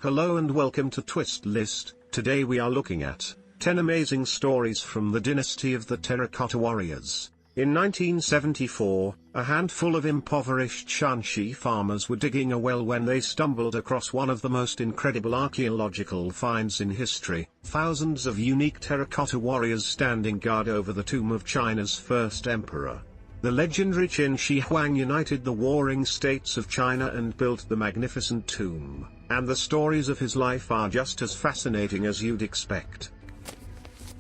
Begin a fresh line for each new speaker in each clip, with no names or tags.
Hello and welcome to Twist List. Today we are looking at 10 amazing stories from the dynasty of the Terra-Cotta warriors. In 1974, a handful of impoverished Shaanxi farmers were digging a well when they stumbled across one of the most incredible archaeological finds in history. Thousands of unique terracotta warriors standing guard over the tomb of China's first emperor. The legendary Qin Shi Huang united the warring states of China and built the magnificent tomb, and the stories of his life are just as fascinating as you'd expect.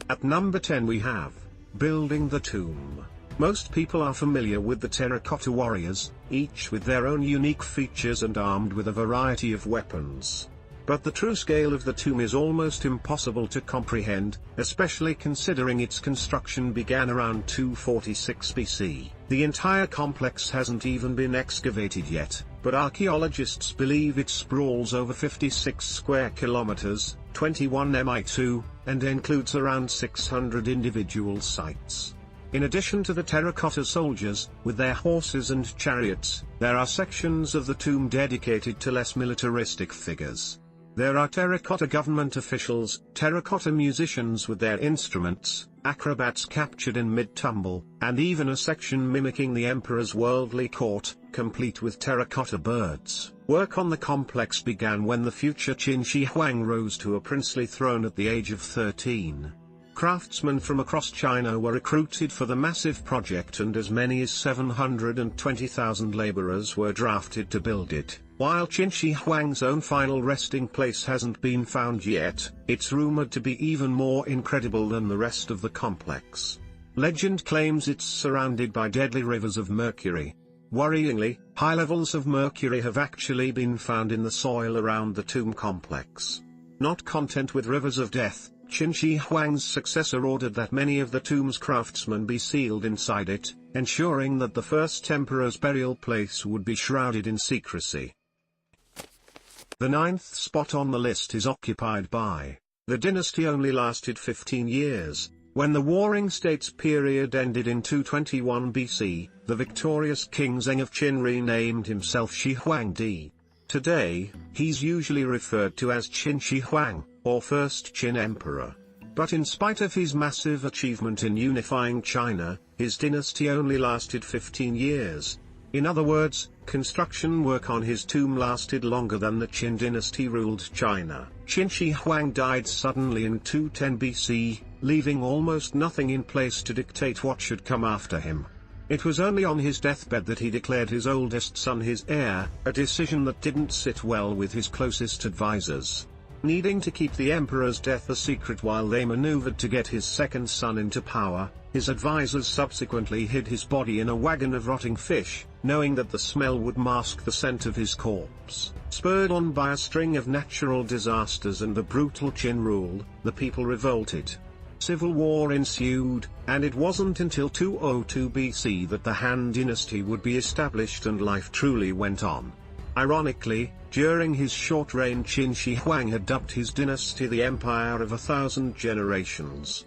At number 10 we have building the tomb. Most people are familiar with the terracotta warriors, each with their own unique features and armed with a variety of weapons. But the true scale of the tomb is almost impossible to comprehend, especially considering its construction began around 246 BC. The entire complex hasn't even been excavated yet, but archaeologists believe it sprawls over 56 square kilometers, 21 mi2, and includes around 600 individual sites. In addition to the terracotta soldiers, with their horses and chariots, there are sections of the tomb dedicated to less militaristic figures. There are terracotta government officials, terracotta musicians with their instruments, acrobats captured in mid-tumble, and even a section mimicking the emperor's worldly court, complete with terracotta birds. Work on the complex began when the future Qin Shi Huang rose to a princely throne at the age of 13. Craftsmen from across China were recruited for the massive project, and as many as 720,000 laborers were drafted to build it. While Qin Shi Huang's own final resting place hasn't been found yet, it's rumored to be even more incredible than the rest of the complex. Legend claims it's surrounded by deadly rivers of mercury. Worryingly, high levels of mercury have actually been found in the soil around the tomb complex. Not content with rivers of death, Qin Shi Huang's successor ordered that many of the tomb's craftsmen be sealed inside it, ensuring that the first emperor's burial place would be shrouded in secrecy. The 9th spot on the list is occupied by. The dynasty only lasted 15 years. When the warring states period ended in 221 BC, the victorious King Zheng of Qin renamed himself Shi Huangdi. Today, he's usually referred to as Qin Shi Huang, or First Qin Emperor. But in spite of his massive achievement in unifying China, his dynasty only lasted 15 years. In other words, construction work on his tomb lasted longer than the Qin dynasty ruled China. Qin Shi Huang died suddenly in 210 BC, leaving almost nothing in place to dictate what should come after him. It was only on his deathbed that he declared his oldest son his heir, a decision that didn't sit well with his closest advisors. Needing to keep the emperor's death a secret while they maneuvered to get his second son into power, his advisors subsequently hid his body in a wagon of rotting fish, knowing that the smell would mask the scent of his corpse. Spurred on by a string of natural disasters and the brutal Qin rule, the people revolted. Civil war ensued, and it wasn't until 202 BC that the Han dynasty would be established and life truly went on. Ironically, during his short reign Qin Shi Huang had dubbed his dynasty the Empire of 1,000 Generations.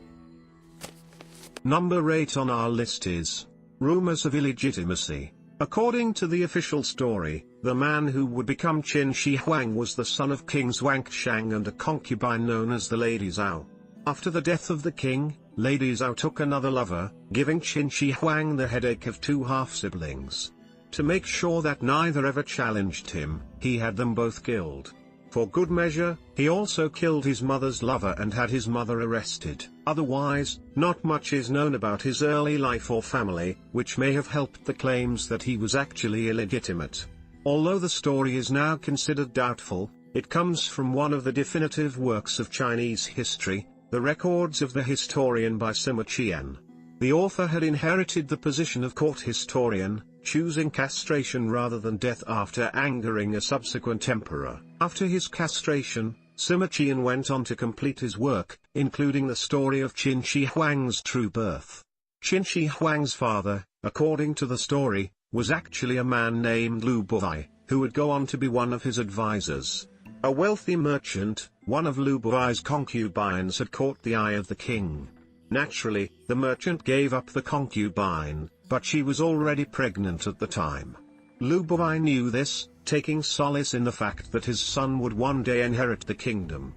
Number 8 on our list is rumors of illegitimacy. According to the official story, the man who would become Qin Shi Huang was the son of King Xuanshang and a concubine known as the Lady Zhao. After the death of the king, Lady Zhao took another lover, giving Qin Shi Huang the headache of two half-siblings. To make sure that neither ever challenged him, he had them both killed. For good measure, he also killed his mother's lover and had his mother arrested. Otherwise, not much is known about his early life or family, which may have helped the claims that he was actually illegitimate. Although the story is now considered doubtful, it comes from one of the definitive works of Chinese history, the Records of the Historian by Sima Qian. The author had inherited the position of court historian, choosing castration rather than death after angering a subsequent emperor. After his castration, Sima Qian went on to complete his work, including the story of Qin Shi Huang's true birth. Qin Shi Huang's father, according to the story, was actually a man named Lu Buai, who would go on to be one of his advisors. A wealthy merchant, one of Lu Buai's concubines had caught the eye of the king. Naturally, the merchant gave up the concubine, but she was already pregnant at the time. Lu Buai knew this, taking solace in the fact that his son would one day inherit the kingdom.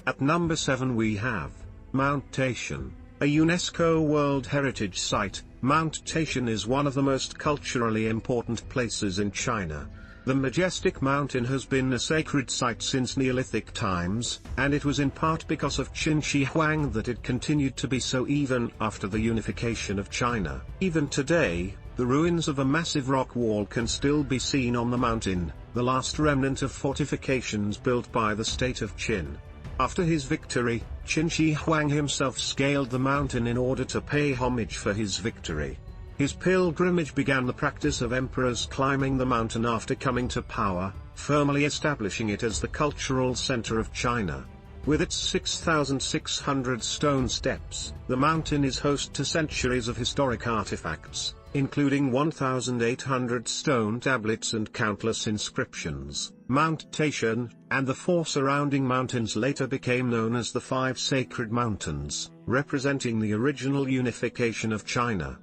At number 7 we have Mount Taishan, a UNESCO World Heritage Site. Mount Taishan is one of the most culturally important places in China. The majestic mountain has been a sacred site since Neolithic times, and it was in part because of Qin Shi Huang that it continued to be so even after the unification of China. Even today, the ruins of a massive rock wall can still be seen on the mountain, the last remnant of fortifications built by the state of Qin. After his victory, Qin Shi Huang himself scaled the mountain in order to pay homage for his victory. His pilgrimage began the practice of emperors climbing the mountain after coming to power, firmly establishing it as the cultural center of China. With its 6,600 stone steps, the mountain is host to centuries of historic artifacts, including 1,800 stone tablets and countless inscriptions. Mount Taishan, and the 4 surrounding mountains later became known as the 5 Sacred Mountains, representing the original unification of China.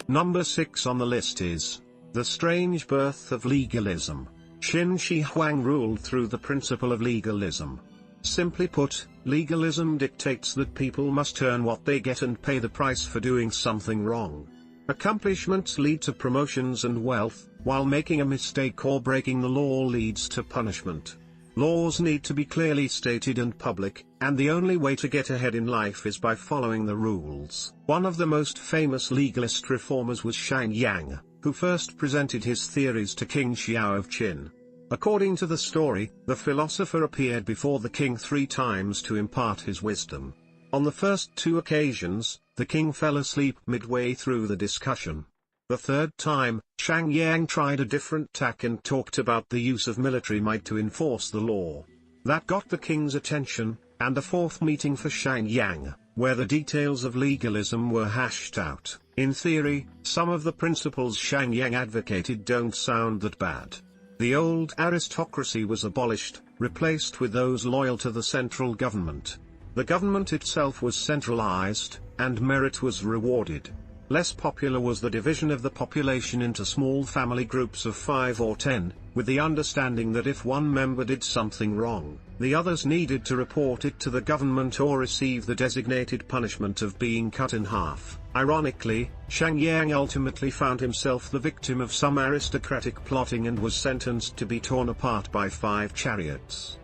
Number 6 on the list is the strange birth of legalism. Qin Shi Huang ruled through the principle of legalism. Simply put, legalism dictates that people must earn what they get and pay the price for doing something wrong. Accomplishments lead to promotions and wealth, while making a mistake or breaking the law leads to punishment. Laws need to be clearly stated and public, and the only way to get ahead in life is by following the rules. One of the most famous legalist reformers was Shang Yang, who first presented his theories to King Xiao of Qin. According to the story, the philosopher appeared before the king 3 times to impart his wisdom. On the first 2 occasions, the king fell asleep midway through the discussion. The third time, Shang Yang tried a different tack and talked about the use of military might to enforce the law. That got the king's attention, and a 4th meeting for Shang Yang, where the details of legalism were hashed out. In theory, some of the principles Shang Yang advocated don't sound that bad. The old aristocracy was abolished, replaced with those loyal to the central government. The government itself was centralized, and merit was rewarded. Less popular was the division of the population into small family groups of 5 or 10, with the understanding that if one member did something wrong, the others needed to report it to the government or receive the designated punishment of being cut in half. Ironically, Shang Yang ultimately found himself the victim of some aristocratic plotting and was sentenced to be torn apart by 5 chariots.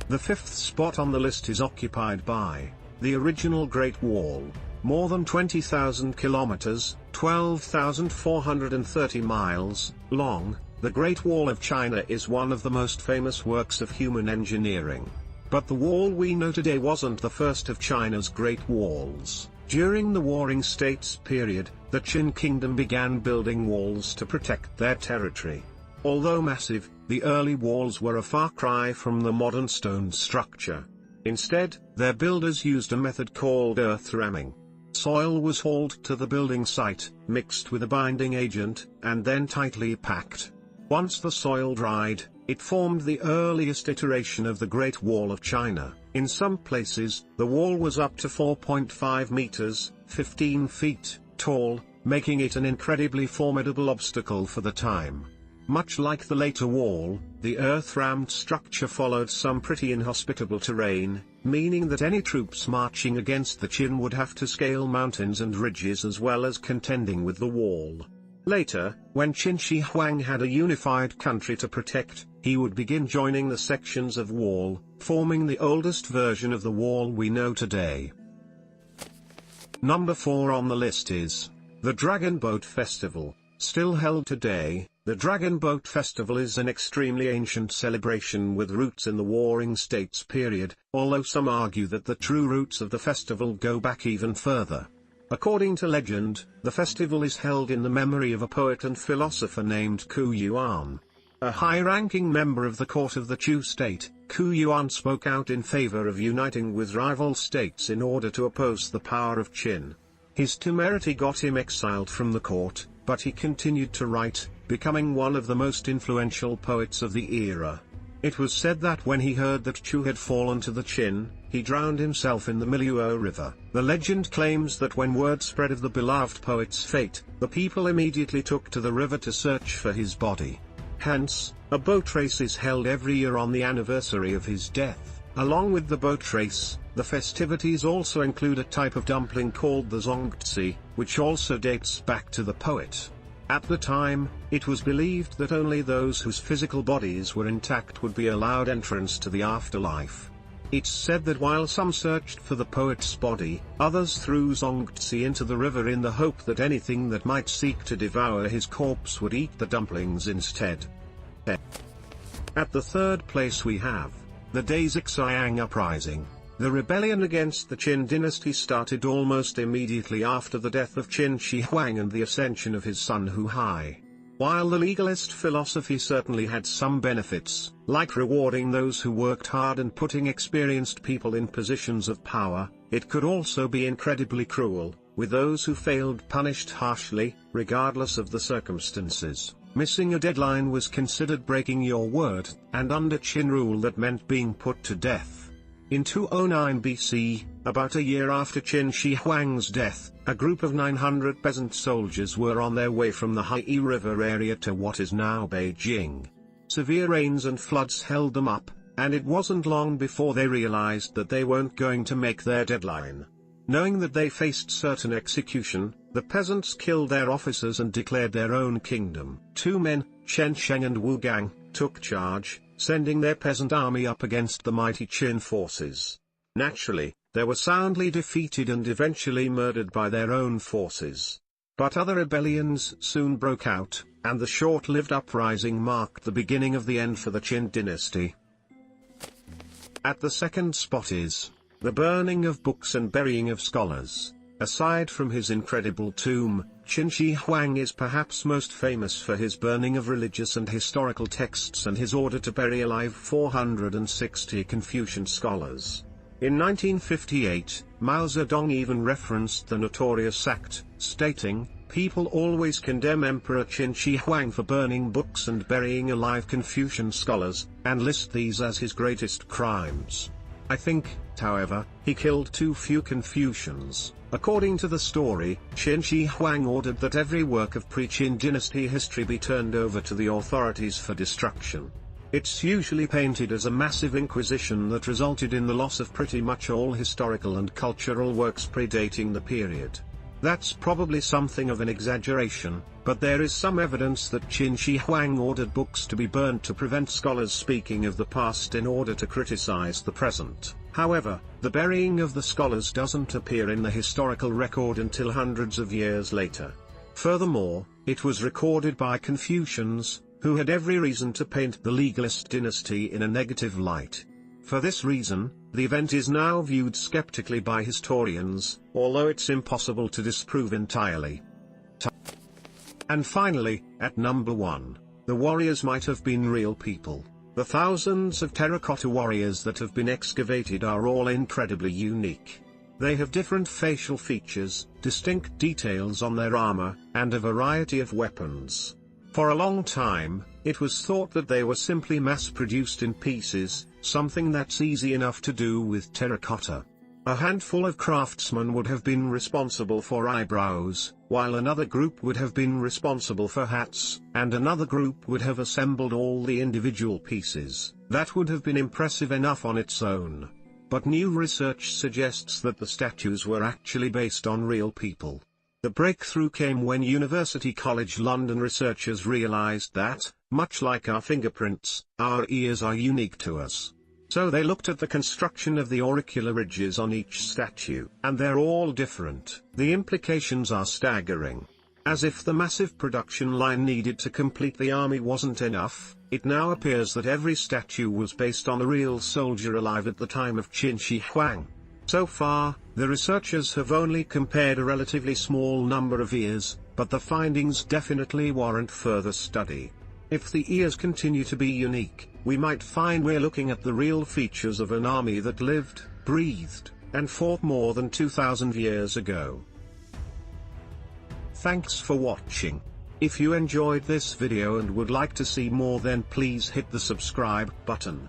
The 5th spot on the list is occupied by the original Great Wall. More than 20,000 kilometers, 12,430 miles, long, the Great Wall of China is one of the most famous works of human engineering. But the wall we know today wasn't the first of China's Great Walls. During the Warring States period, the Qin Kingdom began building walls to protect their territory. Although massive, the early walls were a far cry from the modern stone structure. Instead, their builders used a method called earth ramming. Soil was hauled to the building site, mixed with a binding agent, and then tightly packed. Once the soil dried, it formed the earliest iteration of the Great Wall of China. In some places, the wall was up to 4.5 meters, 15 feet, tall, making it an incredibly formidable obstacle for the time. Much like the later wall, the earth-rammed structure followed some pretty inhospitable terrain, meaning that any troops marching against the Qin would have to scale mountains and ridges as well as contending with the wall. Later, when Qin Shi Huang had a unified country to protect, he would begin joining the sections of wall, forming the oldest version of the wall we know today. Number 4 on the list is the Dragon Boat Festival. Still held today, the Dragon Boat Festival is an extremely ancient celebration with roots in the Warring States period, although some argue that the true roots of the festival go back even further. According to legend, the festival is held in the memory of a poet and philosopher named Qu Yuan. A high-ranking member of the court of the Chu state, Qu Yuan spoke out in favor of uniting with rival states in order to oppose the power of Qin. His temerity got him exiled from the court, but he continued to write, becoming one of the most influential poets of the era. It was said that when he heard that Chu had fallen to the Qin, he drowned himself in the Miluo River. The legend claims that when word spread of the beloved poet's fate, the people immediately took to the river to search for his body. Hence, a boat race is held every year on the anniversary of his death. Along with the boat race, the festivities also include a type of dumpling called the zongzi, which also dates back to the poet. At the time, it was believed that only those whose physical bodies were intact would be allowed entrance to the afterlife. It's said that while some searched for the poet's body, others threw zongzi into the river in the hope that anything that might seek to devour his corpse would eat the dumplings instead. At the third place we have the Daisixiyang Uprising. The rebellion against the Qin dynasty started almost immediately after the death of Qin Shi Huang and the ascension of his son Hu Hai. While the legalist philosophy certainly had some benefits, like rewarding those who worked hard and putting experienced people in positions of power, it could also be incredibly cruel, with those who failed punished harshly, regardless of the circumstances. Missing a deadline was considered breaking your word, and under Qin rule that meant being put to death. In 209 BC, about a year after Qin Shi Huang's death, a group of 900 peasant soldiers were on their way from the Hai River area to what is now Beijing. Severe rains and floods held them up, and it wasn't long before they realized that they weren't going to make their deadline. Knowing that they faced certain execution, the peasants killed their officers and declared their own kingdom. Two men, Chen Sheng and Wu Gang, took charge, sending their peasant army up against the mighty Qin forces. Naturally, they were soundly defeated and eventually murdered by their own forces. But other rebellions soon broke out, and the short-lived uprising marked the beginning of the end for the Qin dynasty. At the second spot is the burning of books and burying of scholars. Aside from his incredible tomb, Qin Shi Huang is perhaps most famous for his burning of religious and historical texts and his order to bury alive 460 Confucian scholars. In 1958, Mao Zedong even referenced the notorious act, stating, "People always condemn Emperor Qin Shi Huang for burning books and burying alive Confucian scholars, and list these as his greatest crimes. I think, however, he killed too few Confucians." According to the story, Qin Shi Huang ordered that every work of pre-Qin dynasty history be turned over to the authorities for destruction. It's usually painted as a massive inquisition that resulted in the loss of pretty much all historical and cultural works predating the period. That's probably something of an exaggeration, but there is some evidence that Qin Shi Huang ordered books to be burned to prevent scholars speaking of the past in order to criticize the present. However, the burying of the scholars doesn't appear in the historical record until hundreds of years later. Furthermore, it was recorded by Confucians, who had every reason to paint the legalist dynasty in a negative light. For this reason, the event is now viewed skeptically by historians, although it's impossible to disprove entirely. And finally, at number 1, the warriors might have been real people. The thousands of terracotta warriors that have been excavated are all incredibly unique. They have different facial features, distinct details on their armor, and a variety of weapons. For a long time, it was thought that they were simply mass-produced in pieces, something that's easy enough to do with terracotta. A handful of craftsmen would have been responsible for eyebrows, while another group would have been responsible for hats, and another group would have assembled all the individual pieces. That would have been impressive enough on its own. But new research suggests that the statues were actually based on real people. The breakthrough came when University College London researchers realized that, much like our fingerprints, our ears are unique to us. So they looked at the construction of the auricular ridges on each statue, and they're all different. The implications are staggering. As if the massive production line needed to complete the army wasn't enough, it now appears that every statue was based on a real soldier alive at the time of Qin Shi Huang. So far, the researchers have only compared a relatively small number of ears, but the findings definitely warrant further study. If the ears continue to be unique, we might find we're looking at the real features of an army that lived, breathed, and fought more than 2,000 years ago. Thanks for watching. If you enjoyed this video and would like to see more, then please hit the subscribe button.